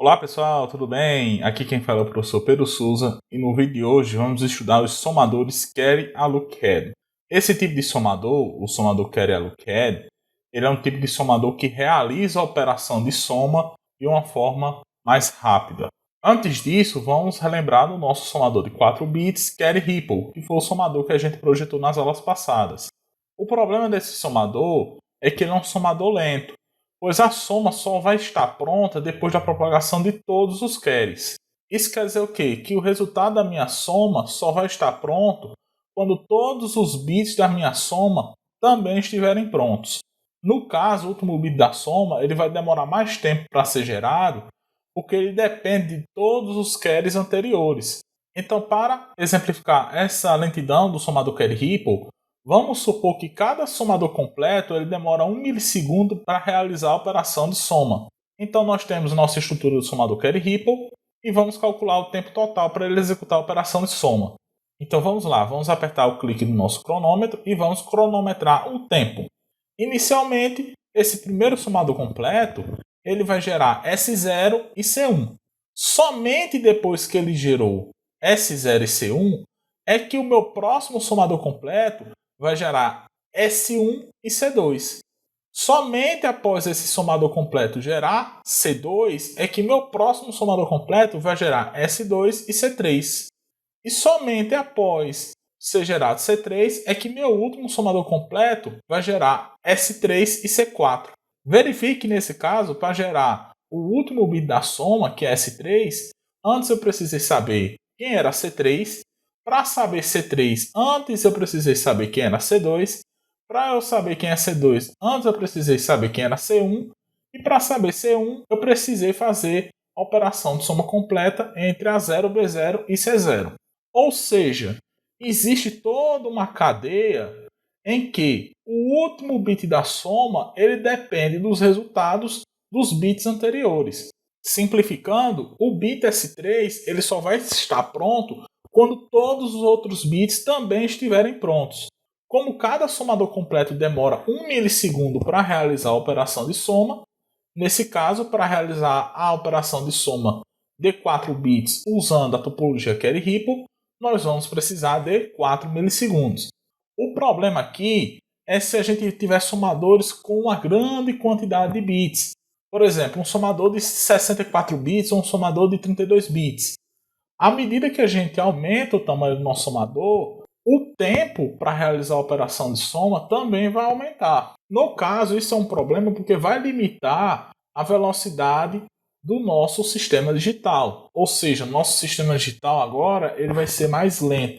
Olá pessoal, tudo bem? Aqui quem fala é o professor Pedro Souza e no vídeo de hoje vamos estudar os somadores carry a look-ahead. Esse tipo de somador, o somador carry a look-ahead, ele é um tipo de somador que realiza a operação de soma de uma forma mais rápida. Antes disso, vamos relembrar do nosso somador de 4 bits, carry ripple, que foi o somador que a gente projetou nas aulas passadas. O problema desse somador é que ele é um somador lento, pois a soma só vai estar pronta depois da propagação de todos os carries. Isso quer dizer o quê? Que o resultado da minha soma só vai estar pronto quando todos os bits da minha soma também estiverem prontos. No caso, o último bit da soma ele vai demorar mais tempo para ser gerado, porque ele depende de todos os carries anteriores. Então, para exemplificar essa lentidão do somador carry ripple, vamos supor que cada somador completo ele demora 1 milissegundo para realizar a operação de soma. Então nós temos nossa estrutura do somador carry ripple e vamos calcular o tempo total para ele executar a operação de soma. Então vamos lá, vamos apertar o clique no nosso cronômetro e vamos cronometrar o tempo. Inicialmente, esse primeiro somador completo ele vai gerar S0 e C1. Somente depois que ele gerou S0 e C1 é que o meu próximo somador completo vai gerar S1 e C2. Somente após esse somador completo gerar C2 é que meu próximo somador completo vai gerar S2 e C3. E somente após ser gerado C3 é que meu último somador completo vai gerar S3 e C4. Verifique nesse caso, para gerar o último bit da soma, que é S3, antes eu precisei saber quem era C3. Para saber C3, antes eu precisei saber quem era C2. Para eu saber quem é C2, antes eu precisei saber quem era C1. E para saber C1, eu precisei fazer a operação de soma completa entre A0, B0 e C0. Ou seja, existe toda uma cadeia em que o último bit da soma ele depende dos resultados dos bits anteriores. Simplificando, o bit S3 ele só vai estar pronto quando todos os outros bits também estiverem prontos. Como cada somador completo demora 1 milissegundo para realizar a operação de soma, nesse caso, para realizar a operação de soma de 4 bits usando a topologia carry ripple, nós vamos precisar de 4 milissegundos. O problema aqui é se a gente tiver somadores com uma grande quantidade de bits. Por exemplo, um somador de 64 bits ou um somador de 32 bits. À medida que a gente aumenta o tamanho do nosso somador, o tempo para realizar a operação de soma também vai aumentar. No caso, isso é um problema porque vai limitar a velocidade do nosso sistema digital. Ou seja, nosso sistema digital agora ele vai ser mais lento.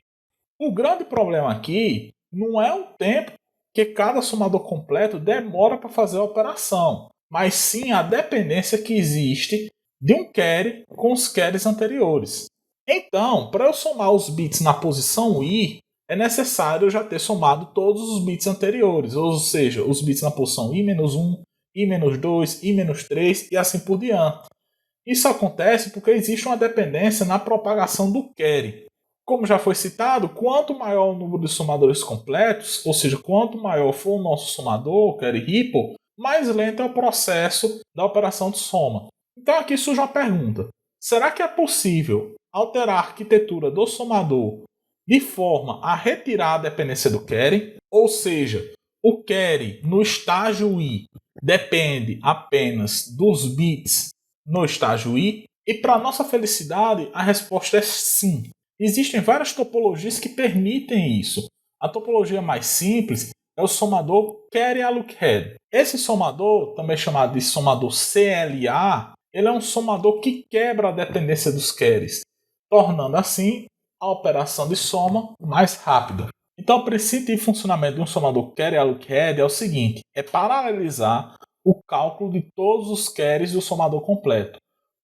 O grande problema aqui não é o tempo que cada somador completo demora para fazer a operação, mas sim a dependência que existe de um carry com os carries anteriores. Então, para eu somar os bits na posição I, é necessário eu já ter somado todos os bits anteriores, ou seja, os bits na posição I-1, I-2, I-3 e assim por diante. Isso acontece porque existe uma dependência na propagação do carry. Como já foi citado, quanto maior o número de somadores completos, ou seja, quanto maior for o nosso somador, carry ripple, mais lento é o processo da operação de soma. Então aqui surge uma pergunta. Será que é possível alterar a arquitetura do somador de forma a retirar a dependência do carry? Ou seja, o carry no estágio I depende apenas dos bits no estágio I? E para nossa felicidade, a resposta é sim. Existem várias topologias que permitem isso. A topologia mais simples é o somador carry a look-ahead. Esse somador, também chamado de somador CLA, ele é um somador que quebra a dependência dos carries, tornando assim a operação de soma mais rápida. Então, o princípio de funcionamento de um somador carry a look-ahead é o seguinte: é paralelizar o cálculo de todos os carries do somador completo.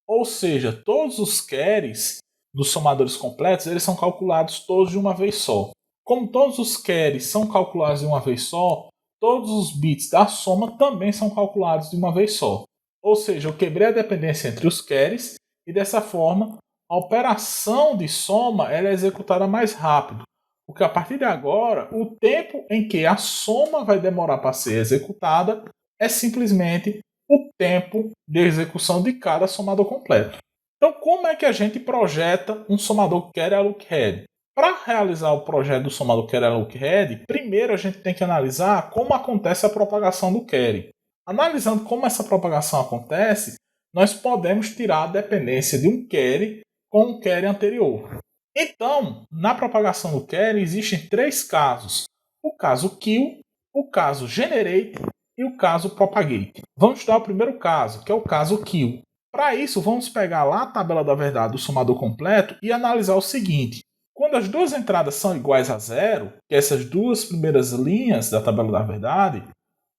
Ou seja, todos os carries dos somadores completos eles são calculados todos de uma vez só. Como todos os carries são calculados de uma vez só, todos os bits da soma também são calculados de uma vez só. Ou seja, eu quebrei a dependência entre os carries e dessa forma a operação de soma ela é executada mais rápido. Porque a partir de agora, o tempo em que a soma vai demorar para ser executada é simplesmente o tempo de execução de cada somador completo. Então, como é que a gente projeta um somador carry a lookhead? Para realizar o projeto do somador carry a lookhead, primeiro a gente tem que analisar como acontece a propagação do carry. Analisando como essa propagação acontece, nós podemos tirar a dependência de um carry com um carry anterior. Então, na propagação do carry existem 3 casos: o caso kill, o caso generate e o caso propagate. Vamos estudar o primeiro caso, que é o caso kill. Para isso, vamos pegar lá a tabela da verdade do somador completo e analisar o seguinte: quando as duas entradas são iguais a zero, que é essas duas primeiras linhas da tabela da verdade,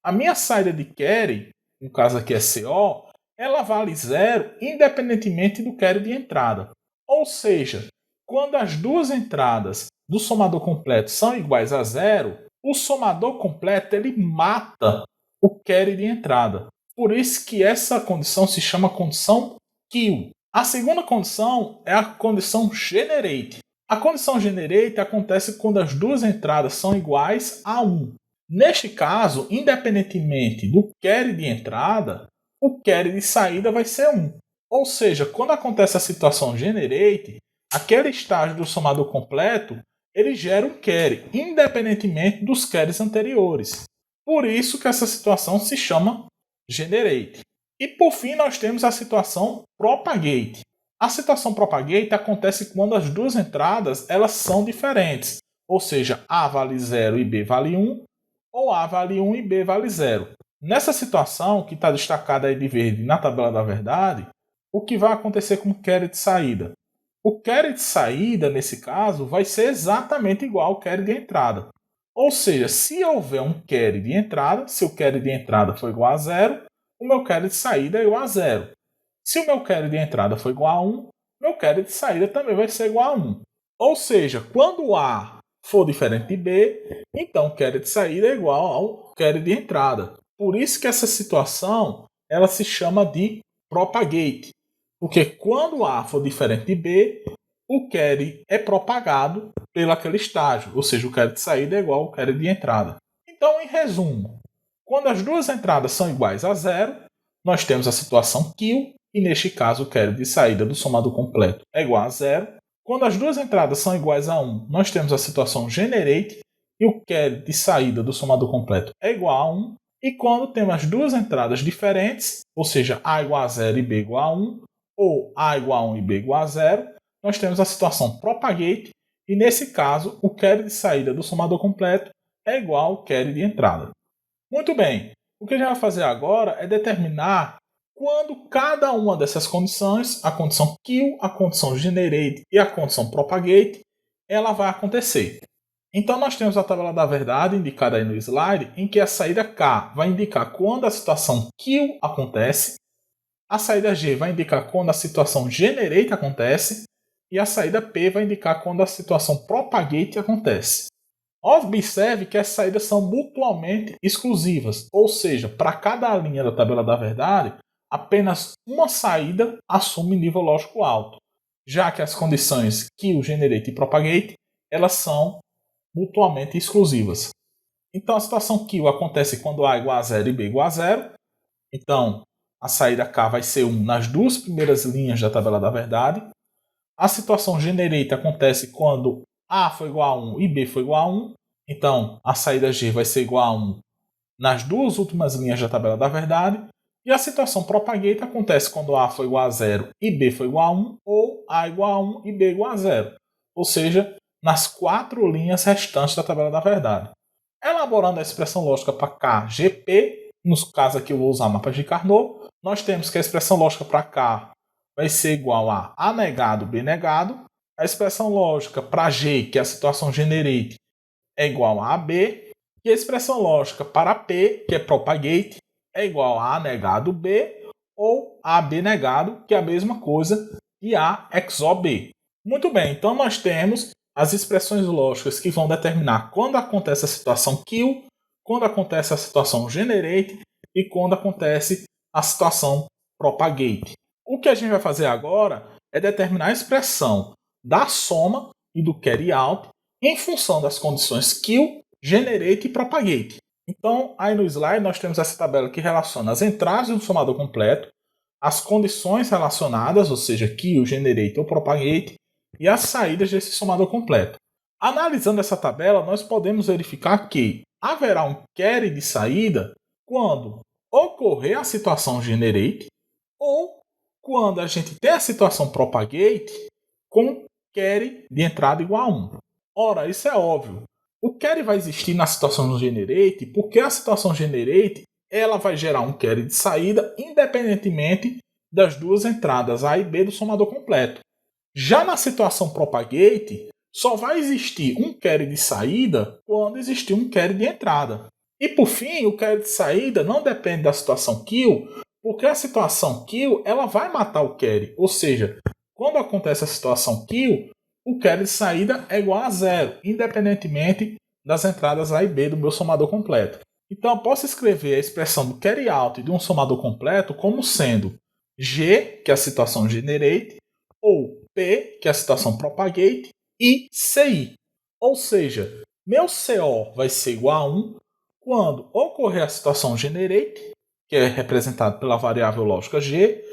a minha saída de carry, no caso aqui é CO, ela vale zero independentemente do carry de entrada. Ou seja, quando as duas entradas do somador completo são iguais a zero, o somador completo ele mata o carry de entrada. Por isso que essa condição se chama condição kill. A segunda condição é a condição generate. A condição generate acontece quando as duas entradas são iguais a 1. Neste caso, independentemente do carry de entrada, o carry de saída vai ser 1. Ou seja, quando acontece a situação generate, aquele estágio do somador completo, ele gera um carry, independentemente dos carries anteriores. Por isso que essa situação se chama generate. E por fim nós temos a situação propagate. A situação propagate acontece quando as duas entradas elas são diferentes. Ou seja, A vale 0 e B vale 1, ou A vale 1 e B vale 0. Nessa situação, que está destacada aí de verde na tabela da verdade, o que vai acontecer com o carry de saída? O carry de saída, nesse caso, vai ser exatamente igual ao carry de entrada. Ou seja, se houver um carry de entrada, se o carry de entrada for igual a 0, o meu carry de saída é igual a 0. Se o meu carry de entrada for igual a 1, meu carry de saída também vai ser igual a 1. Ou seja, quando A for diferente de B, então o carry de saída é igual ao carry de entrada. Por isso que essa situação ela se chama de propagate. Porque quando A for diferente de B, o carry é propagado pelo aquele estágio. Ou seja, o carry de saída é igual ao carry de entrada. Então, em resumo, quando as duas entradas são iguais a 0, nós temos a situação kill, e neste caso o carry de saída do somador completo é igual a 0. Quando as duas entradas são iguais a 1, nós temos a situação generate, e o carry de saída do somador completo é igual a 1. E quando temos as duas entradas diferentes, ou seja, A igual a 0 e B igual a 1, ou A igual a 1 e B igual a 0, nós temos a situação propagate, e nesse caso o carry de saída do somador completo é igual ao carry de entrada. Muito bem, o que a gente vai fazer agora é determinar quando cada uma dessas condições, a condição kill, a condição generate e a condição propagate, ela vai acontecer. Então nós temos a tabela da verdade indicada aí no slide, em que a saída K vai indicar quando a situação kill acontece, a saída G vai indicar quando a situação generate acontece, e a saída P vai indicar quando a situação propagate acontece. Observe que as saídas são mutuamente exclusivas, ou seja, para cada linha da tabela da verdade, apenas uma saída assume nível lógico alto, já que as condições kill, generate e propagate elas são mutuamente exclusivas. Então a situação kill acontece quando A igual a 0 e B igual a 0. Então a saída K vai ser 1 nas duas primeiras linhas da tabela da verdade. A situação generate acontece quando A foi igual a 1 e B foi igual a 1. Então a saída G vai ser igual a 1 nas duas últimas linhas da tabela da verdade. E a situação propagate acontece quando A foi igual a 0 e B foi igual a 1, ou A igual a 1 e B igual a 0. Ou seja, nas 4 linhas restantes da tabela da verdade. Elaborando a expressão lógica para K, GP, no caso aqui eu vou usar mapas de Carnot, nós temos que a expressão lógica para K vai ser igual a A negado, B negado. A expressão lógica para G, que é a situação generate, é igual a AB. E a expressão lógica para P, que é propagate, é igual a A negado B, ou AB negado, que é a mesma coisa, e A XOR B. Muito bem, então nós temos as expressões lógicas que vão determinar quando acontece a situação kill, quando acontece a situação generate e quando acontece a situação propagate. O que a gente vai fazer agora é determinar a expressão da soma e do carry out em função das condições kill, generate e propagate. Então, aí no slide nós temos essa tabela que relaciona as entradas de um somador completo, as condições relacionadas, ou seja, kill, generate ou propagate, e as saídas desse somador completo. Analisando essa tabela, nós podemos verificar que haverá um carry de saída quando ocorrer a situação generate ou quando a gente tem a situação propagate com carry de entrada igual a 1. Ora, isso é óbvio. O carry vai existir na situação generate porque a situação generate ela vai gerar um carry de saída independentemente das duas entradas A e B do somador completo. Já na situação propagate, só vai existir um carry de saída quando existir um carry de entrada. E por fim, o carry de saída não depende da situação kill, porque a situação kill ela vai matar o carry. Ou seja, quando acontece a situação kill, o carry de saída é igual a 0, independentemente das entradas A e B do meu somador completo. Então eu posso escrever a expressão do carry out de um somador completo como sendo G, que é a situação generate, ou P, que é a situação propagate, e CI. Ou seja, meu CO vai ser igual a 1 quando ocorrer a situação generate, que é representado pela variável lógica G,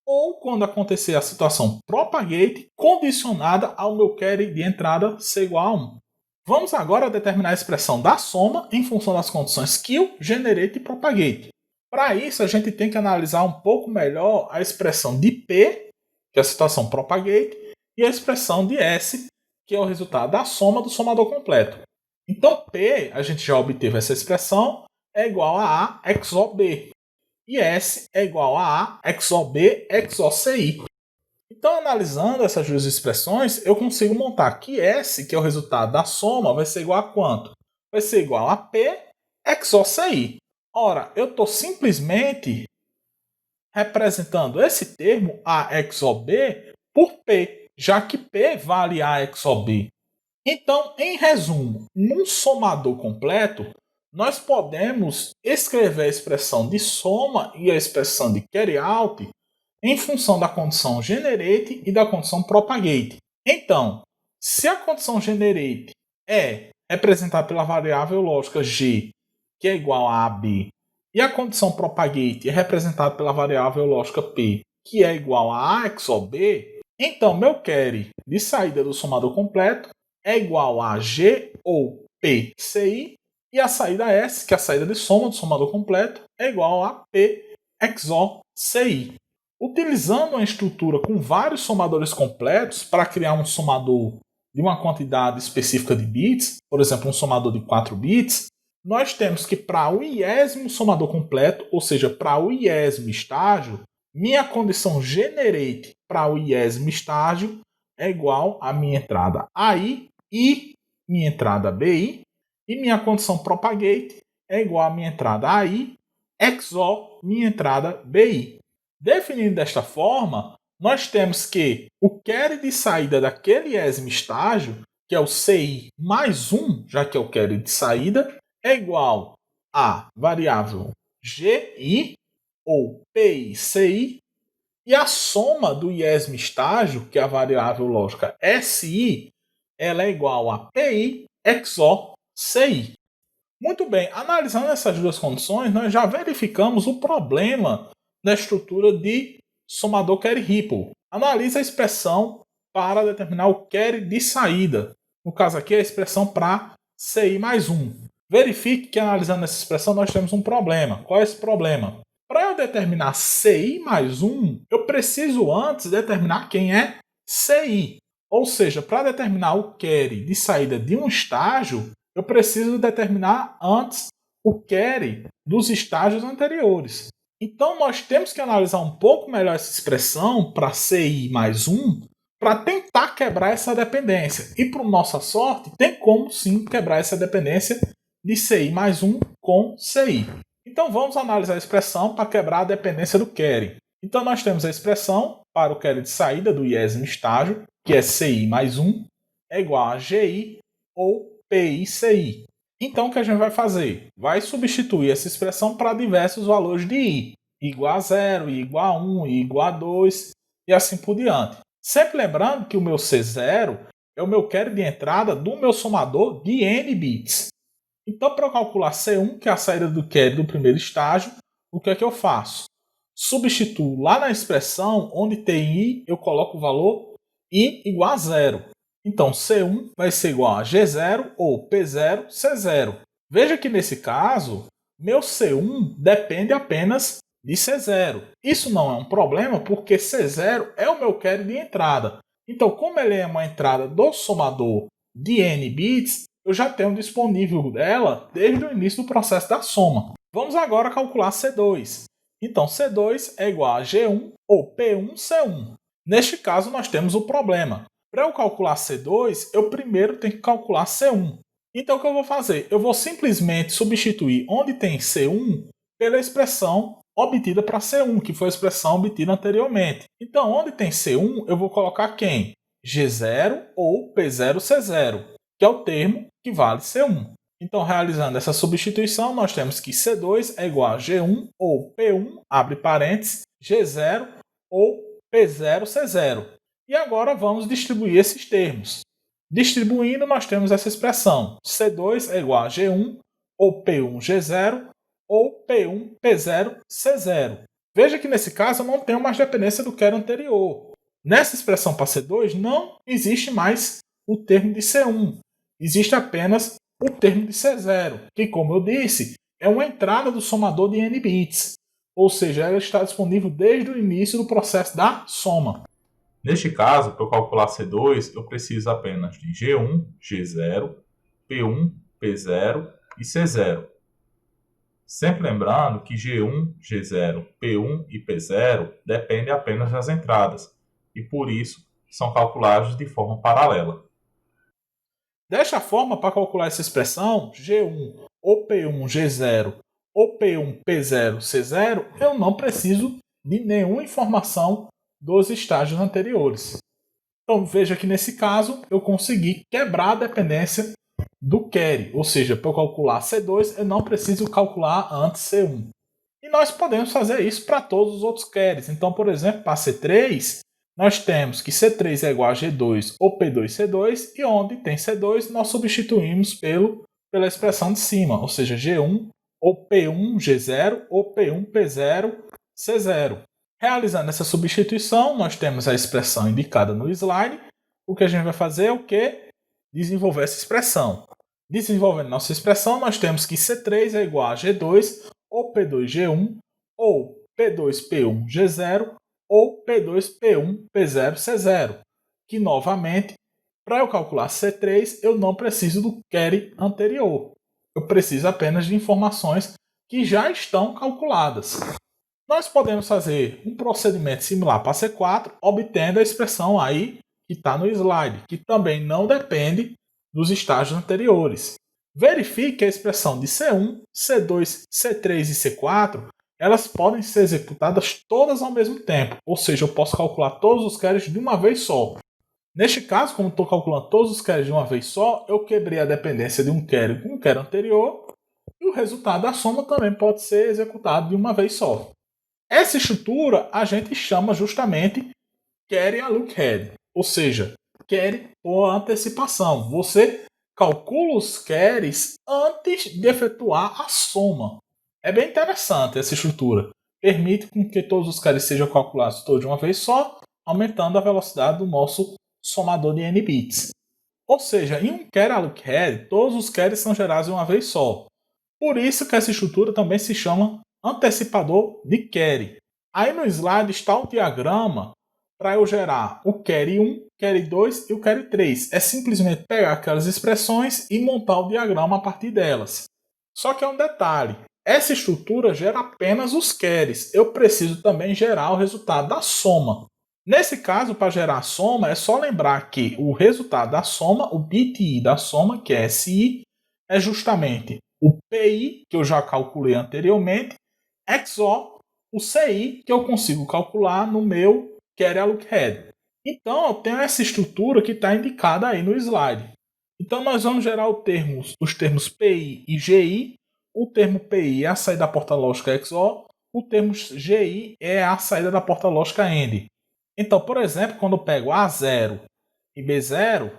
ou quando acontecer a situação propagate condicionada ao meu carry de entrada ser igual a 1. Vamos agora determinar a expressão da soma em função das condições kill, generate e propagate. Para isso, a gente tem que analisar um pouco melhor a expressão de P, que é a situação propagate, e a expressão de S, que é o resultado da soma do somador completo. Então, P, a gente já obteve essa expressão, é igual a A XO B. E S é igual a A XO B XO CI. Então, analisando essas duas expressões, eu consigo montar que S, que é o resultado da soma, vai ser igual a quanto? Vai ser igual a P XO CI. Ora, eu estou simplesmente representando esse termo A XO B por P, já que P vale A XO B. Então, em resumo, num somador completo, nós podemos escrever a expressão de soma e a expressão de carry out em função da condição generate e da condição propagate. Então, se a condição generate é representada pela variável lógica g, que é igual a AB, e a condição propagate é representada pela variável lógica p, que é igual a A XOR B, então meu carry de saída do somador completo é igual a G ou PCI, e a saída S, que é a saída de soma do somador completo, é igual a P XOR CI. Utilizando uma estrutura com vários somadores completos para criar um somador de uma quantidade específica de bits, por exemplo, um somador de 4 bits, nós temos que para o iésimo somador completo, ou seja, para o iésimo estágio, minha condição generate para o iésimo estágio é igual à minha entrada AI e minha entrada BI, e minha condição propagate é igual à minha entrada AI XOR minha entrada BI. Definindo desta forma, nós temos que o carry de saída daquele iésimo estágio, que é o CI mais 1, já que é o carry de saída, é igual a variável GI ou PICI, e a soma do iésimo estágio, que é a variável lógica SI, ela é igual a PI XOR CI. Muito bem, analisando essas duas condições, nós já verificamos o problema da estrutura de somador carry ripple. Analise a expressão para determinar o carry de saída. No caso aqui, a expressão para CI mais 1. Verifique que analisando essa expressão nós temos um problema. Qual é esse problema? Para eu determinar CI mais 1, eu preciso antes determinar quem é CI. Ou seja, para determinar o carry de saída de um estágio, eu preciso determinar antes o carry dos estágios anteriores. Então, nós temos que analisar um pouco melhor essa expressão para CI mais 1 para tentar quebrar essa dependência. E, por nossa sorte, tem como sim quebrar essa dependência de CI mais 1 com CI. Então, vamos analisar a expressão para quebrar a dependência do carry. Então, nós temos a expressão para o carry de saída do iésimo estágio, que é CI mais 1, é igual a GI ou PICI. Então, o que a gente vai fazer? Vai substituir essa expressão para diversos valores de I. Igual a 0, I igual a 1, I igual a 2 e assim por diante. Sempre lembrando que o meu C0 é o meu carry de entrada do meu somador de N bits. Então, para eu calcular C1, que é a saída do carry do primeiro estágio, o que é que eu faço? Substituo lá na expressão onde tem I, eu coloco o valor I igual a zero. Então, C1 vai ser igual a G0 ou P0, C0. Veja que nesse caso, meu C1 depende apenas de C0. Isso não é um problema porque C0 é o meu carry de entrada. Então, como ele é uma entrada do somador de N bits, eu já tenho disponível dela desde o início do processo da soma. Vamos agora calcular C2. Então, C2 é igual a G1 ou P1C1. Neste caso, nós temos o problema. Para eu calcular C2, eu primeiro tenho que calcular C1. Então, o que eu vou fazer? Eu vou simplesmente substituir onde tem C1 pela expressão obtida para C1, que foi a expressão obtida anteriormente. Então, onde tem C1, eu vou colocar quem? G0 ou P0C0, que é o termo que vale C1. Então, realizando essa substituição, nós temos que C2 é igual a G1 ou P1, abre parênteses, G0 ou P0C0. E agora vamos distribuir esses termos. Distribuindo, nós temos essa expressão. C2 é igual a G1 ou P1G0 ou P1P0C0. Veja que nesse caso eu não tenho mais dependência do carry anterior. Nessa expressão para C2 não existe mais o termo de C1. Existe apenas o termo de C0, que, como eu disse, é uma entrada do somador de N bits. Ou seja, ela está disponível desde o início do processo da soma. Neste caso, para eu calcular C2, eu preciso apenas de G1, G0, P1, P0 e C0. Sempre lembrando que G1, G0, P1 e P0 dependem apenas das entradas, e por isso são calculados de forma paralela. Desta forma, para calcular essa expressão, G1 ou P1, G0 ou P1, P0, C0, eu não preciso de nenhuma informação dos estágios anteriores. Então veja que nesse caso eu consegui quebrar a dependência do carry, ou seja, para eu calcular C2 eu não preciso calcular antes C1. E nós podemos fazer isso para todos os outros carries. Então, por exemplo, para C3, nós temos que C3 é igual a G2 ou P2C2 e onde tem C2 nós substituímos pela expressão de cima, ou seja, G1 ou P1G0 ou P1P0C0. Realizando essa substituição, nós temos a expressão indicada no slide. O que a gente vai fazer é o quê? Desenvolver essa expressão. Desenvolvendo nossa expressão, nós temos que C3 é igual a G2 ou P2G1 ou P2P1G0 ou P2P1P0C0. Que, novamente, para eu calcular C3, eu não preciso do carry anterior. Eu preciso apenas de informações que já estão calculadas. Nós podemos fazer um procedimento similar para C4, obtendo a expressão aí que está no slide, que também não depende dos estágios anteriores. Verifique que a expressão de C1, C2, C3 e C4, elas podem ser executadas todas ao mesmo tempo, ou seja, eu posso calcular todos os carries de uma vez só. Neste caso, como estou calculando todos os carries de uma vez só, eu quebrei a dependência de um carry com um carry anterior, e o resultado da soma também pode ser executado de uma vez só. Essa estrutura a gente chama justamente carry a look ahead, ou seja, carry por antecipação. Você calcula os carries antes de efetuar a soma. É bem interessante essa estrutura. Permite que todos os carries sejam calculados todos de uma vez só, aumentando a velocidade do nosso somador de N bits. Ou seja, em um carry a look ahead, todos os carries são gerados de uma vez só. Por isso que essa estrutura também se chama antecipador de carry. Aí no slide está o diagrama para eu gerar o carry 1, carry 2 e o carry 3. É simplesmente pegar aquelas expressões e montar o diagrama a partir delas. Só que é um detalhe, essa estrutura gera apenas os carries. Eu preciso também gerar o resultado da soma. Nesse caso, para gerar a soma, é só lembrar que o resultado da soma, o bit i da soma, que é SI, é justamente o PI, que eu já calculei anteriormente, XOR o CI, que eu consigo calcular no meu carry a look ahead. Então, eu tenho essa estrutura que está indicada aí no slide. Então, nós vamos gerar os termos PI e GI. O termo PI é a saída da porta lógica XOR. O termo GI é a saída da porta lógica AND. Então, por exemplo, quando eu pego A0 e B0,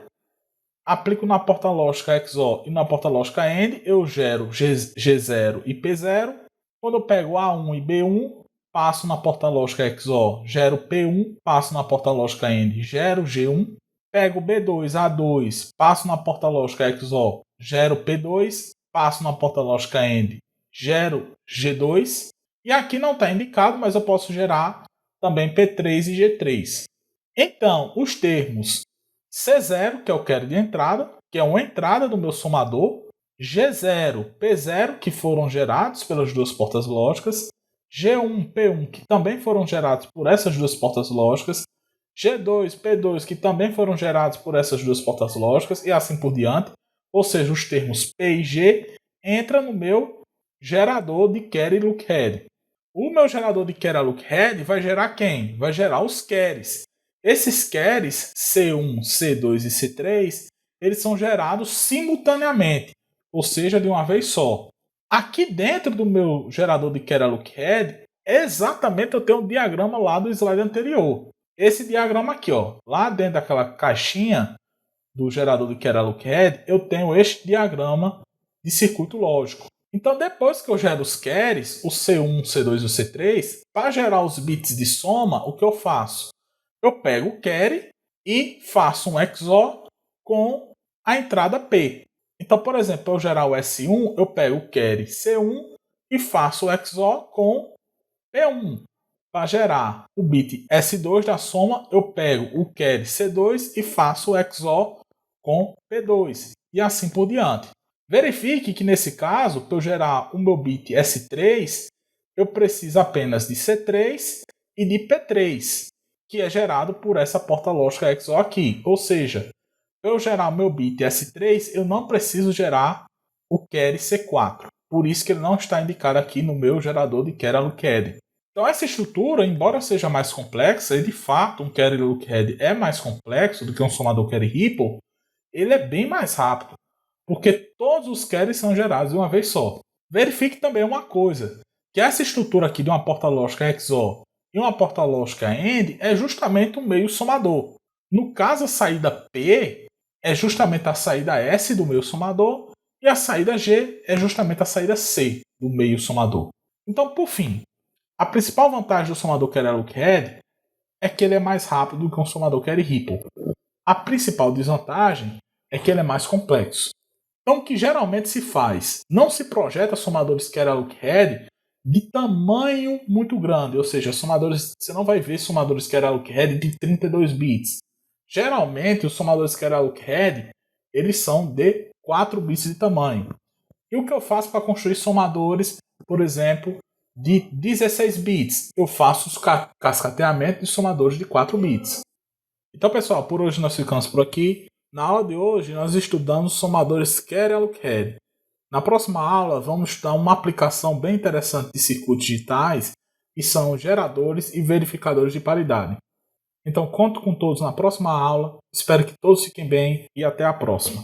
aplico na porta lógica XOR e na porta lógica AND, eu gero G0 e P0. Quando eu pego A1 e B1, passo na porta lógica XOR, gero P1, passo na porta lógica AND, gero G1. Pego B2, A2, passo na porta lógica XOR, gero P2, passo na porta lógica AND, gero G2. E aqui não está indicado, mas eu posso gerar também P3 e G3. Então, os termos C0, que é o carry de entrada, que é uma entrada do meu somador, G0, P0, que foram gerados pelas duas portas lógicas, G1, P1, que também foram gerados por essas duas portas lógicas, G2, P2, que também foram gerados por essas duas portas lógicas, e assim por diante. Ou seja, os termos P e G entram no meu gerador de carry lookhead. O meu gerador de carry lookhead vai gerar quem? Vai gerar os carries. Esses carries, C1, C2 e C3, eles são gerados simultaneamente, ou seja, de uma vez só. Aqui dentro do meu gerador de carry lookhead, exatamente eu tenho um diagrama lá do slide anterior. Esse diagrama aqui, ó, lá dentro daquela caixinha do gerador de carry lookhead, eu tenho este diagrama de circuito lógico. Então, depois que eu gero os carries, o C1, o C2 e o C3, para gerar os bits de soma, o que eu faço? Eu pego o carry e faço um XOR com a entrada P. Então, por exemplo, para eu gerar o S1, eu pego o carry C1 e faço o XOR com P1. Para gerar o bit S2 da soma, eu pego o carry C2 e faço o XOR com P2. E assim por diante. Verifique que nesse caso, para eu gerar o meu bit S3, eu preciso apenas de C3 e de P3, que é gerado por essa porta lógica XOR aqui. Ou seja, para eu gerar o meu bit S3, eu não preciso gerar o carry C4. Por isso que ele não está indicado aqui no meu gerador de carry lookhead. Então essa estrutura, embora seja mais complexa, e de fato um carry lookhead é mais complexo do que um somador carry ripple, ele é bem mais rápido, porque todos os carries são gerados de uma vez só. Verifique também uma coisa, que essa estrutura aqui de uma porta lógica XOR e uma porta lógica AND é justamente um meio somador. No caso, a saída P é justamente a saída S do meio somador e a saída G é justamente a saída C do meio somador. Então, por fim, a principal vantagem do somador carry lookhead é que ele é mais rápido do que um somador carry ripple. A principal desvantagem é que ele é mais complexo. Então, o que geralmente se faz? Não se projeta somadores carry lookhead de tamanho muito grande, ou seja, você não vai ver somadores carry lookhead de 32 bits. Geralmente, os somadores carry lookhead eles são de 4 bits de tamanho. E o que eu faço para construir somadores, por exemplo, de 16 bits? Eu faço os cascateamentos de somadores de 4 bits. Então, pessoal, por hoje nós ficamos por aqui. Na aula de hoje, nós estudamos somadores carry lookhead. Na próxima aula, vamos estudar uma aplicação bem interessante de circuitos digitais, que são geradores e verificadores de paridade. Então, conto com todos na próxima aula. Espero que todos fiquem bem e até a próxima.